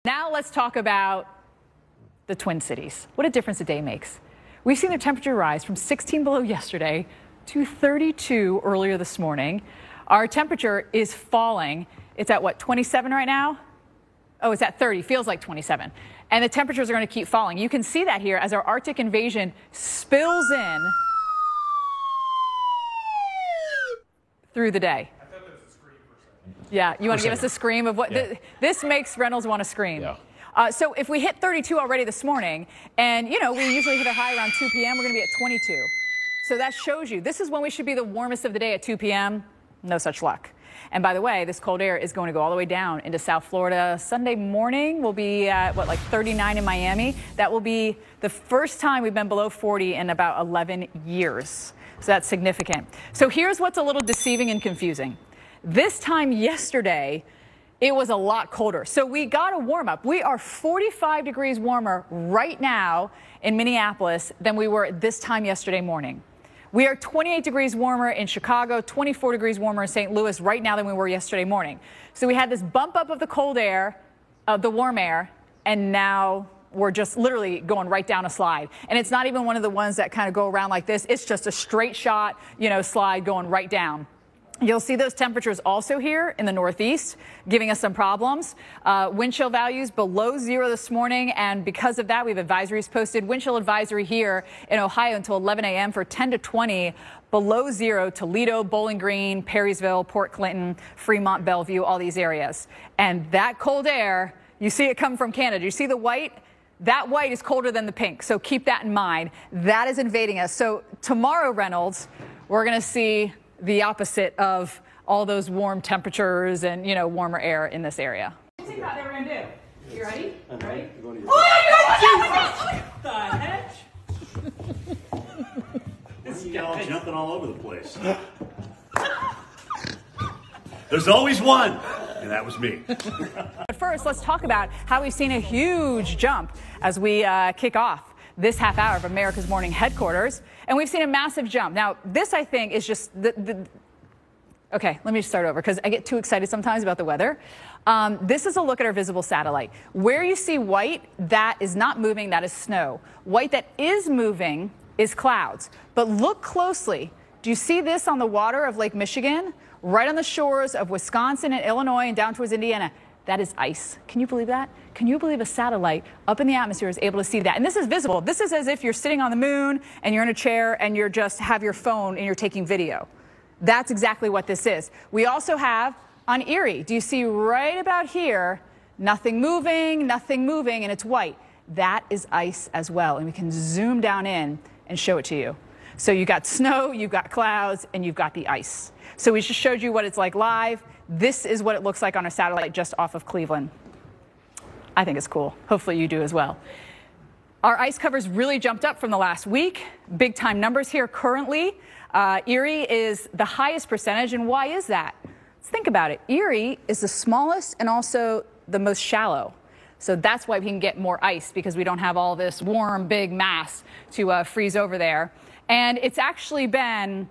Now let's talk about the Twin Cities. What a difference a day makes. We've seen the temperature rise from 16 below yesterday to 32 earlier this morning. Our temperature is falling. It's at what, 27 right now? Oh, it's at 30, feels like 27. And the temperatures are going to keep falling. You can see that here as our Arctic invasion spills in through the day. I thought there was a scream for a second. Yeah, you want to give us a scream of what? Yeah. This makes Reynolds want to scream. Yeah. So if we hit 32 already this morning, and you know, we usually hit a high around 2 p.m., we're going to be at 22. So that shows you, this is when we should be the warmest of the day at 2 p.m. No such luck. And by the way, this cold air is going to go all the way down into South Florida. Sunday morning will be at, what, like 39 in Miami. That will be the first time we've been below 40 in about 11 years. So that's significant. So here's what's a little deceiving and confusing. This time yesterday, it was a lot colder. So we got a warm up. We are 45 degrees warmer right now in Minneapolis than we were at this time yesterday morning. We are 28 degrees warmer in Chicago, 24 degrees warmer in St. Louis right now than we were yesterday morning. So we had this bump up of the cold air, of the warm air, and now we're just literally going right down a slide. And it's not even one of the ones that kind of go around like this. It's just a straight shot, you know, slide going right down. You'll see those temperatures also here in the Northeast, giving us some problems. Wind chill values below 0 this morning, and because of that, we have advisories posted. Wind chill advisory here in Ohio until 11 a.m. for 10 to 20. Below 0, Toledo, Bowling Green, Perrysville, Port Clinton, Fremont, Bellevue, all these areas. And that cold air, you see it come from Canada. You see the white? That white is colder than the pink, so keep that in mind. That is invading us. So tomorrow, Reynolds, we're going to see the opposite of all those warm temperatures and, you know, warmer air in this area. What do you think they were going to do? You ready? Ready? Oh, the heck? Y'all jumping all over the place. There's always one, and that was me. But first, let's talk about how we've seen a huge jump as we kick off this half hour of America's Morning Headquarters, and we've seen a massive jump. Now, this, I think, is just okay, let me start over because I get too excited sometimes about the weather. This is a look at our visible satellite. Where you see white, that is not moving, that is snow. White that is moving is clouds. But look closely. Do you see this on the water of Lake Michigan? Right on the shores of Wisconsin and Illinois and down towards Indiana. That is ice. Can you believe that? Can you believe a satellite up in the atmosphere is able to see that? And this is visible. This is as if you're sitting on the moon and you're in a chair and you're just have your phone and you're taking video. That's exactly what this is. We also have on Erie. Do you see right about here, nothing moving, and it's white. That is ice as well. And we can zoom down in and show it to you. So you've got snow, you've got clouds, and you've got the ice. So we just showed you what it's like live. This is what it looks like on a satellite just off of Cleveland. I think it's cool. Hopefully you do as well. Our ice covers really jumped up from the last week. Big time numbers here currently. Erie is the highest percentage, and why is that? Let's think about it. Erie is the smallest and also the most shallow. So that's why we can get more ice, because we don't have all this warm, big mass to freeze over there. And it's actually been